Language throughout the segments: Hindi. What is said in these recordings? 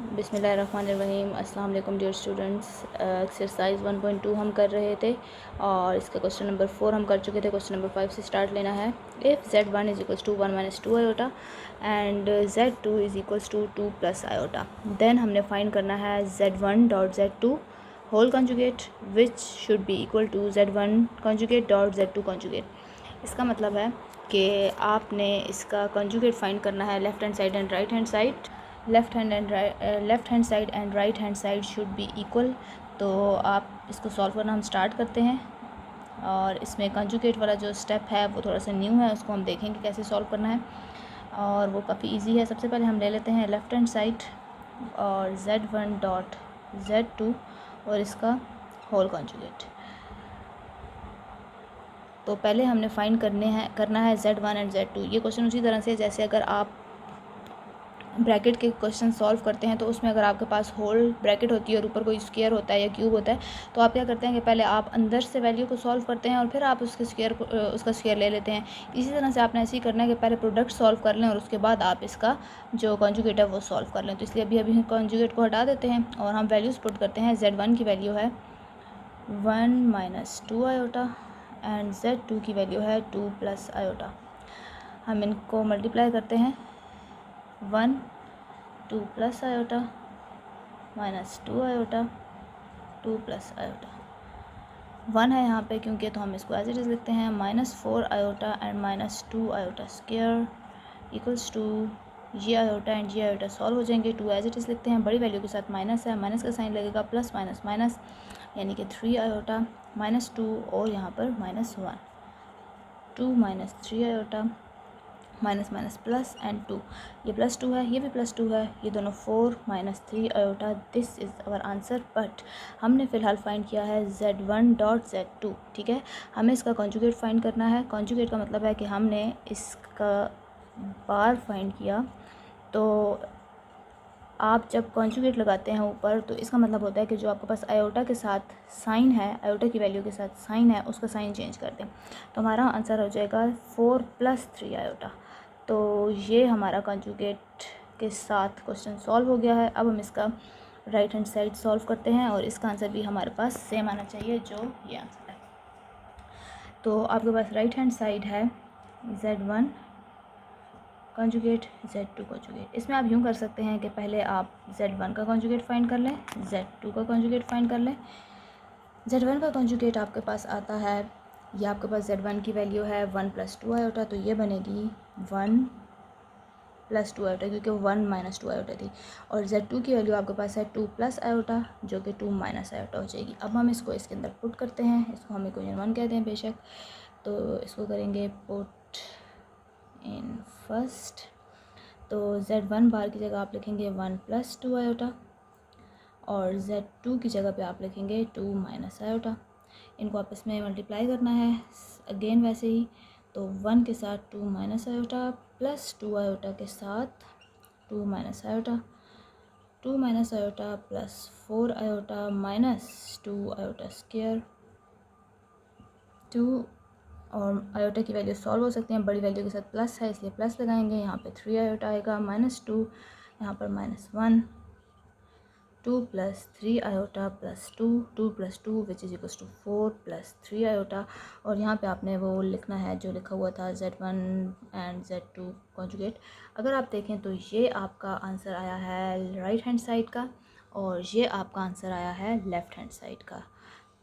बिस्मिल्लाहिर्रहमानिर्रहीम। अस्सलाम वालेकुम डियर स्टूडेंट्स। एक्सरसाइज 1.2 हम कर रहे थे और इसका क्वेश्चन नंबर 4 हम कर चुके थे। क्वेश्चन नंबर 5 से स्टार्ट लेना है। If Z1 is equals to 1 minus 2 iota and Z2 is equals to 2 plus iota, then हमने फाइंड करना है Z1 dot Z2 whole conjugate which should be equal to Z1 conjugate dot Z2 conjugate. इसका मतलब है कि आपने इसका कॉन्जुगेट फाइंड करना है left hand side and right hand side. Left hand side and right hand side should be equal. तो आप इसको सॉल्व करना हम स्टार्ट करते हैं और इसमें कंजुगेट वाला जो स्टेप है वो थोड़ा सा न्यू है, उसको हम देखेंगे कैसे सॉल्व करना है और वो काफ़ी इजी है। सबसे पहले हम ले लेते हैं लेफ़्ट हैंड साइड और Z1 डॉट Z2 और इसका होल कंजुगेट। तो पहले हमने फाइंड करना है Z1 एंड Z2। ये क्वेश्चन उसी तरह से जैसे अगर आप ब्रैकेट के क्वेश्चन सॉल्व करते हैं तो उसमें अगर आपके पास होल ब्रैकेट होती है और ऊपर कोई स्क्वायर होता है या क्यूब होता है तो आप क्या करते हैं कि पहले आप अंदर से वैल्यू को सॉल्व करते हैं और फिर आप उसका स्क्वायर ले लेते हैं। इसी तरह से आपने ऐसे ही करना है कि पहले प्रोडक्ट सॉल्व कर लें और उसके बाद आप इसका जो कॉन्जुगेट है वो सॉल्व कर लें। तो इसलिए अभी कॉन्जुगेट को हटा देते हैं और हम वैल्यूज़ पुट करते हैं। Z1 की वैल्यू है 1 माइनस 2 आयोटा एंड Z2 की वैल्यू है 2 प्लस आयोटा। हम इनको मल्टीप्लाई करते हैं। 1 2 plus iota minus 2 iota 2 plus iota 1 है यहाँ पे क्योंकि, तो हम इसको एज इट इज़ लिखते हैं -4 iota and -2 iota square equals to ये आयोटा एंड ये आयोटा सॉल्व हो जाएंगे। 2 एज इट इज़ लिखते हैं, बड़ी वैल्यू के साथ माइनस है, माइनस का साइन लगेगा, प्लस माइनस माइनस यानी कि 3 आयोटा -2 और यहाँ पर -1 2 minus 3 iota minus minus plus and 2, ये +2 है, ये भी +2 है, ये दोनों 4 minus 3 iota. This is our answer. But हमने फ़िलहाल फाइंड किया है Z1 डॉट Z2, ठीक है। हमें इसका कॉन्जुगेट फाइंड करना है। कॉन्जुगेट का मतलब है कि हमने इसका बार फाइंड किया। तो आप जब कॉन्जुगेट लगाते हैं ऊपर तो इसका मतलब होता है कि जो आपके पास आयोटा के साथ साइन है, आयोटा की वैल्यू के साथ साइन है, उसका साइन चेंज कर दें। तो हमारा आंसर हो जाएगा 4 प्लस 3 आयोटा। तो ये हमारा कॉन्जुगेट के साथ क्वेश्चन सॉल्व हो गया है। अब हम इसका राइट हैंड साइड सॉल्व करते हैं और इसका आंसर भी हमारे पास सेम आना चाहिए जो ये आंसर है। तो आपके पास राइट हैंड साइड है Z1 कॉन्जुगेट Z2 कॉन्जुगेट। इसमें आप यूँ कर सकते हैं कि पहले आप Z1 का कॉन्जुगेट फाइंड कर लें, Z2 का कॉन्जुगेट फाइंड कर लें। Z1 का कॉन्जुगेट आपके पास आता है, ये आपके पास Z1 की वैल्यू है 1 प्लस 2 आयोटा, तो ये बनेगी 1 प्लस 2 आयोटा क्योंकि 1 माइनस 2 आयोटा थी। और Z2 की वैल्यू आपके पास है 2 प्लस आयोटा जो कि 2 माइनस आयोटा हो जाएगी। अब हम इसको इसके अंदर पुट करते हैं। इसको हम इक्वेशन 1 कहते हैं बेशक, तो इसको करेंगे पुट इन फर्स्ट। तो Z1 बार की जगह आप लिखेंगे 1 प्लस 2 आयोटा और Z2 की जगह पे आप लिखेंगे 2 माइनस आयोटा। इनको आपस में मल्टीप्लाई करना है अगेन वैसे ही। तो 1 के साथ 2 माइनस आयोटा प्लस 2 आयोटा के साथ 2 minus iota, 2 minus iota plus 4 iota minus 2 iota square. 2 और आयोटा की वैल्यू सॉल्व हो सकती हैं, बड़ी वैल्यू के साथ प्लस है इसलिए प्लस लगाएंगे। यहाँ पे 3 आयोटा आएगा -2, यहाँ पर -1, 2 plus 3 iota plus 2, 2 plus 2 which is equals to 4 plus 3 iota. और यहाँ पे आपने वो लिखना है जो लिखा हुआ था Z1 एंड Z2 कॉन्जुगेट। अगर आप देखें तो ये आपका आंसर आया है राइट हैंड साइड का और ये आपका आंसर आया है लेफ़्ट हैंड साइड का।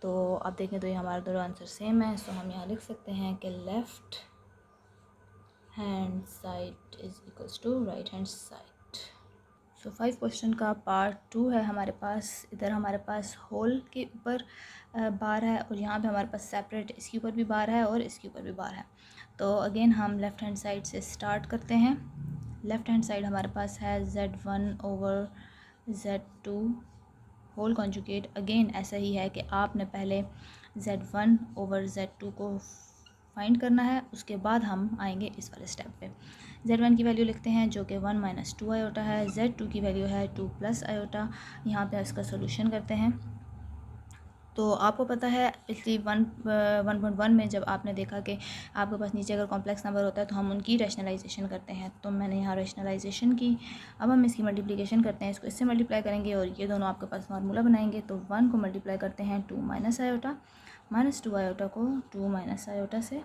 तो आप देखें तो ये हमारे दोनों आंसर सेम है। सो हम यहाँ लिख सकते हैं कि left hand side is equals to right hand side. So 5 question का पार्ट 2 है हमारे पास। इधर हमारे पास होल के ऊपर बार है और यहाँ पे हमारे पास सेपरेट इसके ऊपर भी बार है और इसके ऊपर भी बार है। तो अगेन हम लेफ़्ट हैंड साइड से स्टार्ट करते हैं। लेफ़्ट हैंड साइड हमारे पास है Z1 over Z2 whole conjugate. Again ऐसा ही है कि आपने पहले Z1 ओवर Z2 को फाइंड करना है, उसके बाद हम आएंगे इस वाले स्टेप पे। Z1 की वैल्यू लिखते हैं जो कि 1 माइनस 2 आयोटा है। Z2 की वैल्यू है 2 प्लस आयोटा। यहाँ पे इसका सोल्यूशन करते हैं तो आपको पता है पिछली 1.1 में जब आपने देखा कि आपके पास नीचे अगर कॉम्प्लेक्स नंबर होता है तो हम उनकी रैशनलाइजेशन करते हैं, तो मैंने यहाँ रैशनलाइजेशन की। अब हम इसकी मल्टीप्लिकेशन करते हैं, इसको इससे मल्टीप्लाई करेंगे और ये दोनों आपके पास फार्मूला बनाएंगे। तो 1 को मल्टीप्लाई करते हैं 2 माइनस आयोटा, माइनस 2 आयोटा को 2 माइनस आयोटा से,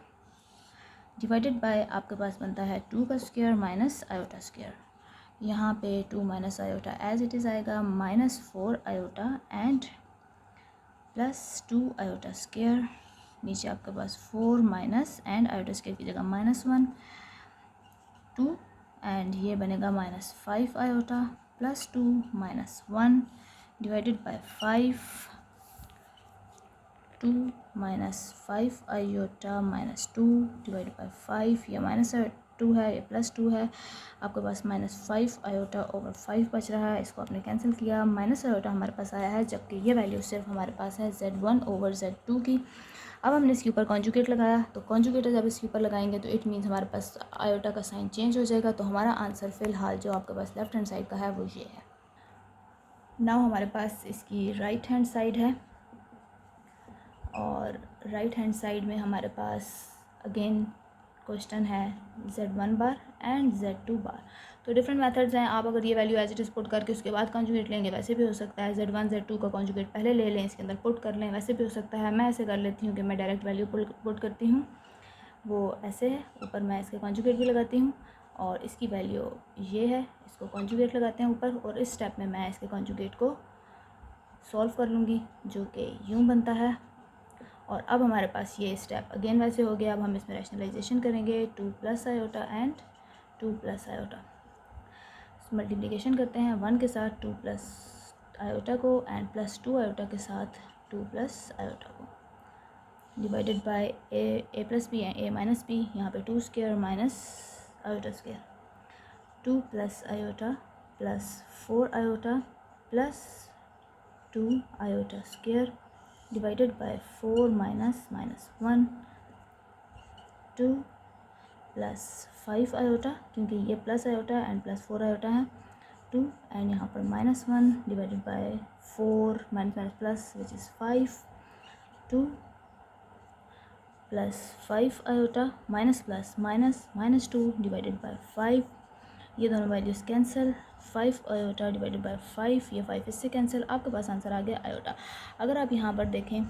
डिवाइडेड बाय आपके पास बनता है 2 का स्क्वायर माइनस आयोटा स्क्वायर। यहाँ पे 2 minus iota as it is आएगा, minus 4 iota and plus 2 iota square. नीचे आपके पास 4 माइनस एंड आयोटा स्क्वायर की जगह -1 2 एंड ये बनेगा -5 iota plus 2 -1 divided by 5, 2 -5 iota -2 divided by 5, ये -2 है, ये +2 है, आपके पास -5 आयोटा ओवर 5 बच रहा है। इसको आपने कैंसिल किया, माइनस आयोटा हमारे पास आया है, जबकि ये वैल्यू सिर्फ हमारे पास है Z1 ओवर Z2 की। अब हमने इसके ऊपर कॉन्जुगेट लगाया, तो कॉन्जुगेट जब इसके ऊपर लगाएंगे तो इट मीन्स हमारे पास आयोटा का साइन चेंज हो जाएगा। तो हमारा आंसर फ़िलहाल जो आपके पास लेफ्ट हैंड साइड का है वो ये है। नाउ हमारे पास इसकी राइट हैंड साइड है, और राइट हैंड साइड में हमारे पास अगेन क्वेश्चन है Z1 बार एंड Z2 बार। तो डिफरेंट मेथड्स हैं, आप अगर ये value as it is put करके उसके बाद कॉन्जुगेट लेंगे वैसे भी हो सकता है, Z1 Z2 का कॉन्जुगेट पहले ले लें, इसके अंदर पुट कर लें, वैसे भी हो सकता है। मैं ऐसे कर लेती हूँ कि मैं डायरेक्ट वैल्यू पुट करती हूँ, वो ऐसे है, ऊपर मैं इसके कॉन्जुगेट भी लगाती हूँ और इसकी वैल्यू ये है, इसको कॉन्जुगेट लगाते हैं ऊपर, और इस स्टेप में मैं इसके कॉन्जुगेट को सॉल्व कर लूँगी, जो कि यूँ बनता है। और अब हमारे पास ये स्टेप अगेन वैसे हो गया। अब हम इसमें रैशनलाइजेशन करेंगे, 2 plus iota and 2 plus iota, multiplication करते हैं 1 के साथ 2 प्लस आयोटा को एंड प्लस 2 आयोटा के साथ 2 प्लस आयोटा को, divided by A plus B है, ए माइनस बी, यहाँ पे 2 square minus iota square, 2 plus iota plus 4 iota plus 2 iota square divided by 4 minus -1 2 plus 5 iota, क्योंकि ये plus iota and plus 4 iota है, 2 एंड यहाँ पर -1 divided by 4 minus plus which is 5, 2 plus 5 iota minus plus minus -2 divided by 5, ये दोनों values cancel, 5 iota divided by 5, ये 5 इससे कैंसिल, आपके पास आंसर आ गया आयोटा। अगर आप यहाँ पर देखें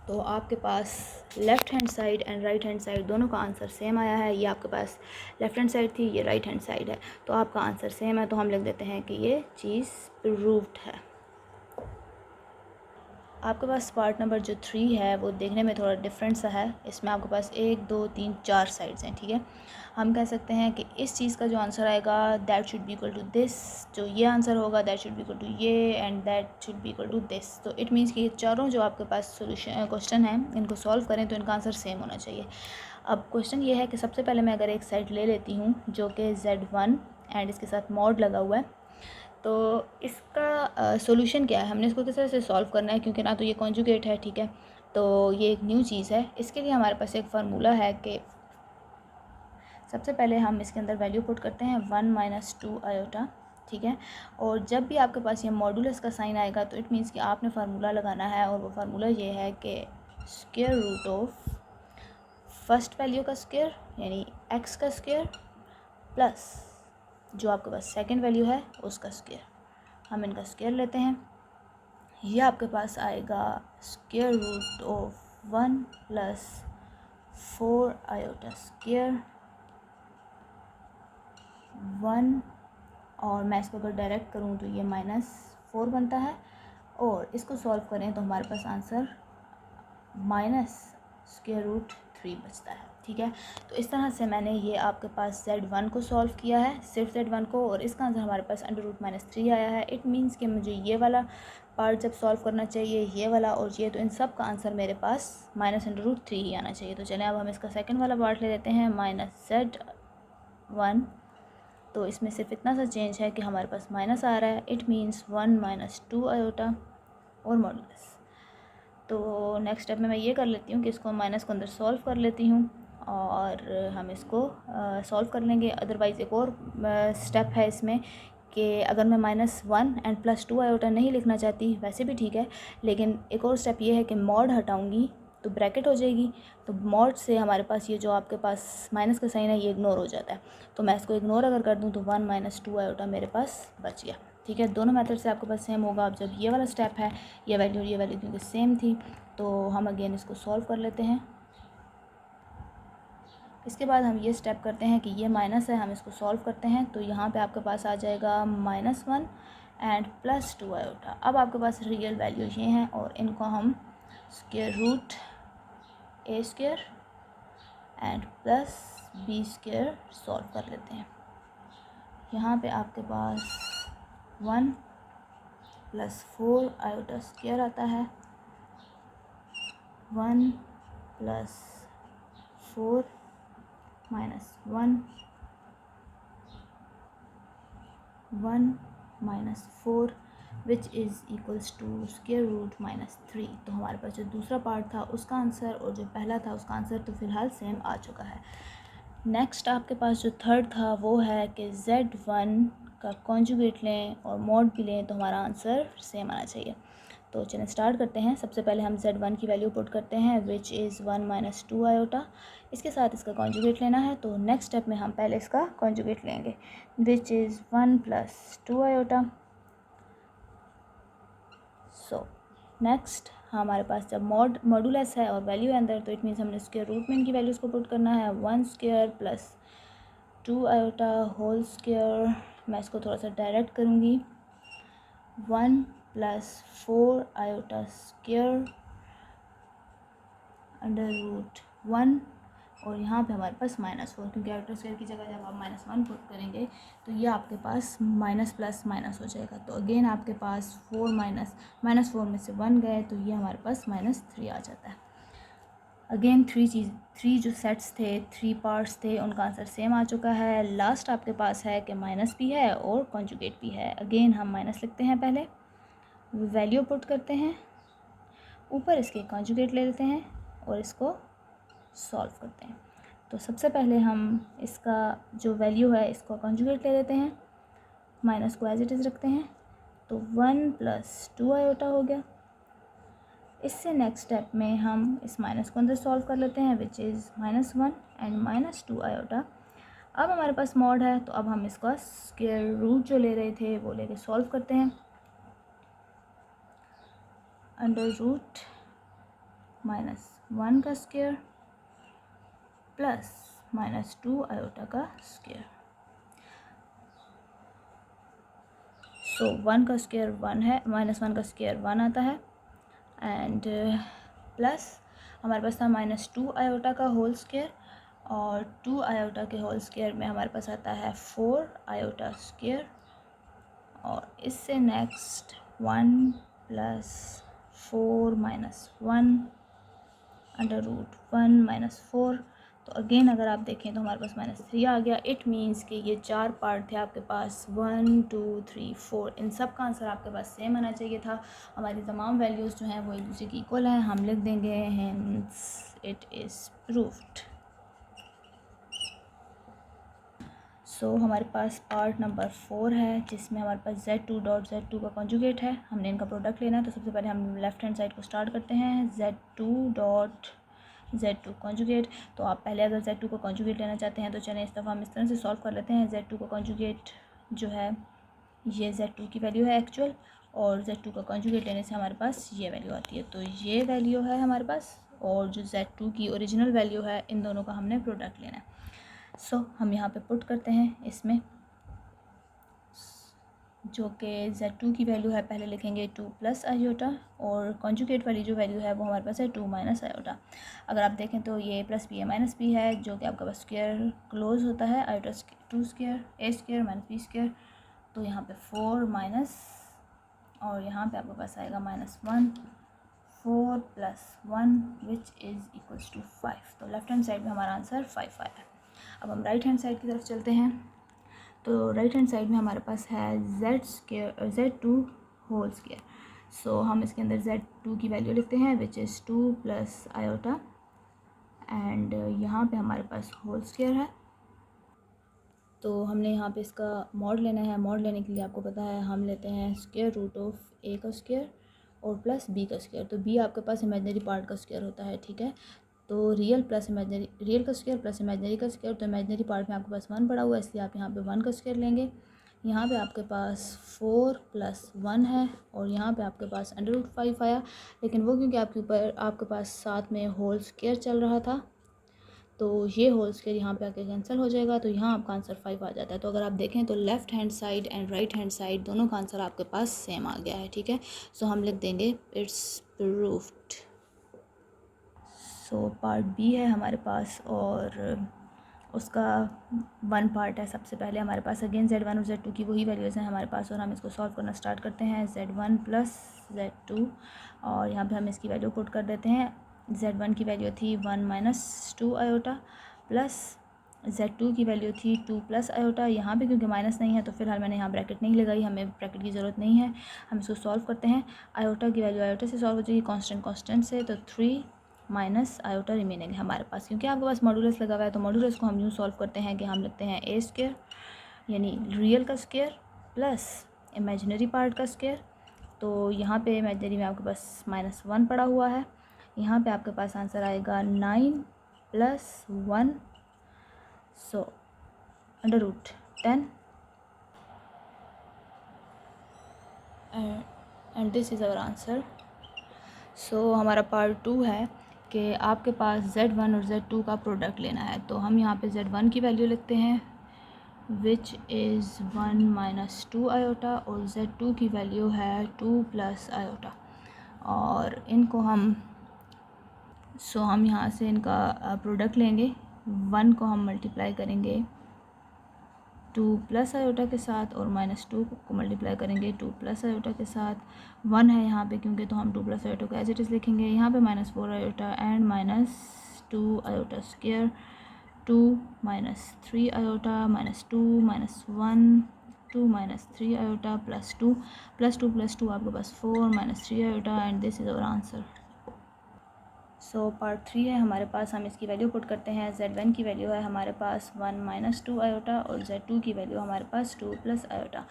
तो आपके पास left hand side and right hand side दोनों का आंसर सेम आया है। ये आपके पास लेफ़्ट हैंड साइड थी, ये राइट हैंड साइड है, तो आपका आंसर सेम है, तो हम लिख देते हैं कि ये चीज़ प्रूव्ड है। आपके पास पार्ट नंबर जो 3 है वो देखने में थोड़ा डिफरेंट सा है, इसमें आपके पास 1 2 3 4 साइड्स हैं, ठीक है। हम कह सकते हैं कि इस चीज़ का जो आंसर आएगा that should be equal to this, जो ये आंसर होगा that should be equal to ये, and that should be equal to this. तो इट मीन्स कि ये चारों जो आपके पास सोल्यूशन क्वेश्चन हैं इनको सॉल्व करें तो इनका आंसर सेम होना चाहिए। अब क्वेश्चन ये है कि सबसे पहले मैं अगर एक साइड ले लेती हूँ जो कि Z1 एंड इसके साथ मॉड लगा हुआ है, तो इसका सॉल्यूशन क्या है, हमने इसको किस तरह से सॉल्व करना है, क्योंकि ना तो ये कॉन्जुगेट है, ठीक है, तो ये एक न्यू चीज़ है। इसके लिए हमारे पास एक फार्मूला है कि सबसे पहले हम इसके अंदर वैल्यू पुट करते हैं 1 - 2 आयोटा, ठीक है, और जब भी आपके पास ये मॉडुलस का साइन आएगा तो इट मीन्स कि आपने फार्मूला लगाना है, और वो फार्मूला ये है कि square root of first value का स्क्वायर यानी x का स्क्वायर प्लस जो आपके पास सेकंड वैल्यू है उसका स्क्वायर, हम इनका स्क्वायर लेते हैं, ये आपके पास आएगा square root of 1 + 4 iota square 1, और मैं इसको अगर डायरेक्ट करूँ तो ये -4 बनता है, और इसको सॉल्व करें तो हमारे पास आंसर -√3 बचता है, ठीक है। तो इस तरह से मैंने ये आपके पास Z1 को सॉल्व किया है, सिर्फ Z1 को, और इसका आंसर हमारे पास √-3 आया है। इट मीन्स कि मुझे ये वाला पार्ट जब सॉल्व करना चाहिए, ये वाला और ये, तो इन सब का आंसर मेरे पास -√3 ही आना चाहिए। तो चलें अब हम इसका सेकंड वाला पार्ट ले लेते हैं -Z1, तो इसमें सिर्फ इतना सा चेंज है कि हमारे पास माइनस आ रहा है, इट मीन्स 1 - 2 आयोटा और मॉडुलस। तो नेक्स्ट स्टेप में मैं ये कर लेती हूँ कि इसको माइनस को अंदर सॉल्व कर लेती हूँ, और हम इसको सॉल्व कर लेंगे। अदरवाइज़ एक और स्टेप है इसमें कि अगर मैं -1 एंड +2 आयोटा नहीं लिखना चाहती वैसे भी ठीक है, लेकिन एक और स्टेप ये है कि मॉड हटाऊंगी तो ब्रैकेट हो जाएगी, तो मॉड से हमारे पास ये जो आपके पास माइनस का साइन है ये इग्नोर हो जाता है। तो मैं इसको इग्नोर अगर कर दूँ तो 1 - 2 आयोटा मेरे पास बच गया। ठीक है, दोनों मेथड से आपके पास सेम होगा। अब जब ये वाला स्टेप है, ये वैल्यू क्योंकि सेम थी, तो हम अगेन इसको सॉल्व कर लेते हैं। इसके बाद हम ये स्टेप करते हैं कि ये माइनस है, हम इसको सॉल्व करते हैं। तो यहाँ पे आपके पास आ जाएगा -1 एंड +2 आयोटा। अब आपके पास रियल वैल्यू ये हैं और इनको हम square root a² and +b² solve कर लेते हैं। यहाँ पे आपके पास 1 + 4 आयोटा स्क्वायर आता है, 1 + 4 - 1 1 - 4 which is equals to square root -3। तो हमारे पास जो दूसरा पार्ट था उसका आंसर और जो पहला था उसका आंसर तो फ़िलहाल सेम आ चुका है। नेक्स्ट आपके पास जो थर्ड था वो है कि Z1 का कॉन्जुगेट लें और मॉड भी लें तो हमारा आंसर सेम आना चाहिए। तो चलिए स्टार्ट करते हैं। सबसे पहले हम Z1 की वैल्यू पुट करते हैं विच इज़ 1 - 2 आयोटा। इसके साथ इसका कॉन्जुगेट लेना है, तो नेक्स्ट स्टेप में हम पहले इसका कॉन्जुगेट लेंगे which is 1 + 2 iota. So next हमारे पास जब मॉडुलस है और वैल्यू है अंदर, तो इट मीन्स हमने स्क्वायर रूट में इनकी वैल्यूज़ को पुट करना है। 1² + 2 आयोटा होल स्क्वायर, मैं इसको थोड़ा सा डायरेक्ट करूँगी, 1 + 4 आयोटा स्क्वायर √1 और यहाँ पे हमारे पास -4, क्योंकि आयोटा स्क्वायर की जगह जब आप -1 पुट करेंगे तो ये आपके पास माइनस प्लस माइनस हो जाएगा। तो अगेन आपके पास 4 -4 में से 1 गए तो ये हमारे पास -3 आ जाता है। अगेन थ्री जो सेट्स थे, 3 पार्ट्स थे, उनका आंसर सेम आ चुका है। लास्ट आपके पास है कि माइनस भी है और कॉन्जुगेट भी है। अगेन हम माइनस लिखते हैं, पहले वैल्यू पुट करते हैं, ऊपर इसके कॉन्जुगेट ले लेते हैं और इसको सॉल्व करते हैं। तो सबसे पहले हम इसका जो वैल्यू है इसको कॉन्जुगेट ले लेते हैं, माइनस को एज इट इज़ रखते हैं, तो 1 + 2 आयोटा हो गया। इससे नेक्स्ट स्टेप में हम इस माइनस को अंदर सॉल्व कर लेते हैं विच इज़ -1 एंड -2 आयोटा। अब हमारे पास मॉड है, तो अब हम इसका स्क्वायर रूट जो ले रहे थे वो लेके सॉल्व करते हैं। √-1 का स्क्वायर प्लस -2 आयोटा का स्क्वायर। सो 1 का स्क्वायर 1 है, -1 का स्क्वायर 1 आता है एंड प्लस हमारे पास था -2 आयोटा का होल स्क्वायर, और 2 आयोटा के होल स्क्वायर में हमारे पास आता है 4 आयोटा स्क्वायर, और इससे नेक्स्ट 1 + 4 - 1 √1 - 4। तो अगेन अगर आप देखें तो हमारे पास -3 आ गया। इट मीन्स कि ये 4 पार्ट थे आपके पास, 1 2 3 4, इन सब का आंसर आपके पास सेम आना चाहिए था। हमारी तमाम वैल्यूज़ जो हैं वो एक दूसरे की इक्वल हैं, हम लिख देंगे हेंस इट इज़ प्रूव्ड। सो हमारे पास पार्ट नंबर 4 है जिसमें हमारे पास Z2.Z2 का कॉन्जुगेट है, हमने इनका प्रोडक्ट लेना है। तो सबसे पहले हम लेफ़्ट हैंड साइड को स्टार्ट करते हैं, Z2.Z2 कॉन्जुगेट। तो आप पहले अगर Z2 को कॉन्जुगेट लेना चाहते हैं तो चलें इस दफ़ा हम इस तरह से सॉल्व कर लेते हैं। Z2 का कॉन्जुगेट जो है ये Z2 की वैल्यू है एक्चुअल, और Z2 का कॉन्जुगेट लेने से हमारे पास ये वैल्यू आती है। तो ये वैल्यू है हमारे पास, और जो Z2 की ओरिजिनल वैल्यू है, इन दोनों का हमने प्रोडक्ट लेना है। सो हम यहाँ पे पुट करते हैं इसमें, जो कि Z2 की वैल्यू है, पहले लिखेंगे 2 + आयोटा, और कॉन्जुगेट वाली जो वैल्यू है वो हमारे पास है 2 - आयोटा। अगर आप देखें तो ये प्लस भी है माइनस भी है, जो कि आपका पास स्क्वायर क्लोज होता है, आयोटा 2 स्क्वायर a² - b²। तो यहाँ पे 4 माइनस, और यहाँ पे आपके पास आएगा -1, 4 + 1 विच इज़ इक्वल्स टू 5। तो लेफ्ट हैंड साइड में हमारा आंसर 5 आया। अब हम राइट हैंड साइड की तरफ चलते हैं। तो राइट हैंड साइड में हमारे पास है Z2 होल स्क्वायर। सो हम इसके अंदर Z2 की वैल्यू लिखते हैं विच इज़ 2 + आयोटा, एंड यहाँ पे हमारे पास होल स्क्वायर है। तो हमने यहाँ पे इसका मॉड लेना है। मॉड लेने के लिए आपको पता है हम लेते हैं स्क्वायर रूट ऑफ ए का स्क्वायर और प्लस बी का स्क्वायर। तो बी आपके पास इमेजिनरी पार्ट का स्क्वायर होता है, ठीक है। तो रियल प्लस इमेजिनरी, रियल का स्क्वायर प्लस इमेजिनरी का स्क्वायर। तो इमेजिनरी पार्ट में आपके पास 1 पड़ा हुआ है, इसलिए आप यहाँ पे 1 का स्क्वायर लेंगे। यहाँ पे आपके पास 4 + 1 है और यहाँ पे आपके पास √5 आया, लेकिन वो क्योंकि आपके पास साथ में होल स्क्वायर चल रहा था, तो ये होल स्क्वायर यहाँ पे आके कैंसिल हो जाएगा। तो यहाँ आपका आंसर 5 आ जाता है। तो अगर आप देखें तो left hand side and right hand side दोनों का आंसर आपके पास सेम आ गया है, ठीक है। सो हम लिख देंगे its proofed. So part B है हमारे पास और उसका 1 पार्ट है। सबसे पहले हमारे पास अगेन Z1 और Z2 की वही वैल्यूज़ हैं हमारे पास और हम इसको सॉल्व करना स्टार्ट करते हैं। Z1 + Z2 और यहाँ पे हम इसकी वैल्यू पुट कर देते हैं। Z1 की वैल्यू थी 1 - 2 आयोटा प्लस Z2 की वैल्यू थी 2 + आयोटा। यहाँ पे क्योंकि माइनस नहीं है तो फिलहाल मैंने यहाँ ब्रैकेट नहीं लगाई, हमें ब्रैकेट की ज़रूरत नहीं है। हम इसको सॉल्व करते हैं। आयोटा की वैल्यू आयोटा से सॉल्व हो जाएगी, कांस्टेंट से। तो 3 माइनस आयोटा रिमेनिंग है हमारे पास। क्योंकि आपके पास मॉडुलस लगा हुआ है तो मॉडुलस को हम यूँ सॉल्व करते हैं कि हम लिखते हैं ए स्क्वायर यानी रियल का स्क्वायर प्लस इमेजिनरी पार्ट का स्क्वायर। तो यहाँ पे इमेजिनरी में आपके पास -1 पड़ा हुआ है। यहाँ पे आपके पास आंसर आएगा 9 + 1, so √10 and this is our answer. So हमारा पार्ट 2 है कि आपके पास Z1 और Z2 का प्रोडक्ट लेना है। तो हम यहाँ पे Z1 की वैल्यू लिखते हैं विच इज़ 1 - 2 आयोटा और Z2 की वैल्यू है 2 + आयोटा और इनको हम हम यहाँ से इनका प्रोडक्ट लेंगे। 1 को हम मल्टीप्लाई करेंगे 2 + आयोटा के साथ और -2 को मल्टीप्लाई करेंगे 2 + आयोटा के साथ। 1 है यहाँ पे क्योंकि, तो हम 2 + आयोटा को एज इट इज़ लिखेंगे। यहाँ पे -4 iota and -2 iota square, 2 - 3 iota -2 -1 2 - 3 iota +2 +2 आपके पास 4 - 3 iota and this is our answer. So part 3 है हमारे पास। हम इसकी वैल्यू पुट करते हैं। Z1 की वैल्यू है हमारे पास 1 - 2 आयोटा और Z2 की वैल्यू हमारे पास 2 + आयोटा।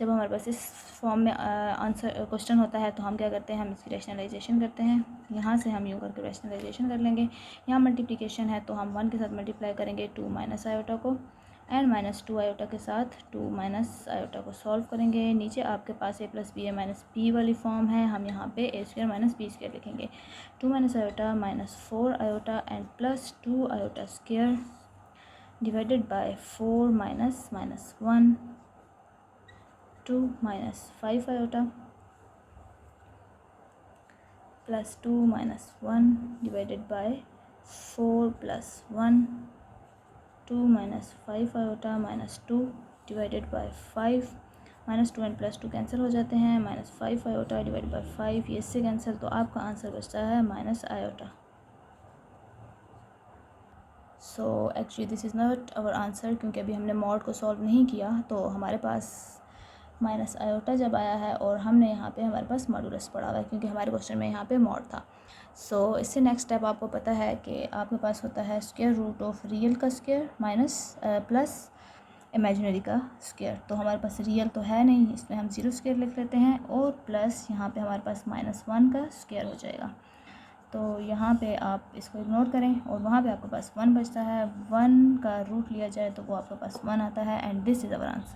जब हमारे पास इस फॉर्म में आंसर क्वेश्चन होता है तो हम क्या करते हैं, हम इसकी रैशनलाइजेशन करते हैं। यहाँ से हम यूँ करके रैशनलाइजेशन कर लेंगे। यहाँ मल्टीप्लिकेशन है तो हम 1 के साथ मल्टीप्लाई करेंगे 2 - आयोटा को एंड -2 आयोटा के साथ 2 - आयोटा को सॉल्व करेंगे। नीचे आपके पास a + b - b वाली फॉर्म है, हम यहाँ पे a² - b² लिखेंगे। 2 - iota -4 iota and +2 iota square divided by 4 - -1 2 - 5 iota +2 - 1 divided by 4 + 1 2 - 5 iota -2 divided by 5 -2 and +2 cancel हो जाते हैं। -5 आयोटा डिवाइडेड बाय 5 ये इससे कैंसिल, तो आपका आंसर बचता है - iota. So actually this is not our answer क्योंकि अभी हमने मॉड को सॉल्व नहीं किया। तो हमारे पास -आयोटा जब आया है और हमने यहाँ पे हमारे पास मॉडुलस पड़ा हुआ है क्योंकि हमारे क्वेश्चन में यहाँ पे मॉड था। सो इससे नेक्स्ट स्टेप आपको पता है कि आपके पास होता है स्क्वायर रूट ऑफ रियल का स्क्वायर प्लस इमेजिनरी का स्क्वायर। तो हमारे पास रियल तो है नहीं, इसमें हम 0 स्क्वायर लिख लेते हैं और प्लस यहाँ पे हमारे पास -1 का स्क्वायर हो जाएगा। तो यहाँ पे आप इसको इग्नोर करें और वहाँ पे आपके पास 1 बचता है। 1 का रूट लिया जाए तो वो आपके पास 1 आता है and this is our answer.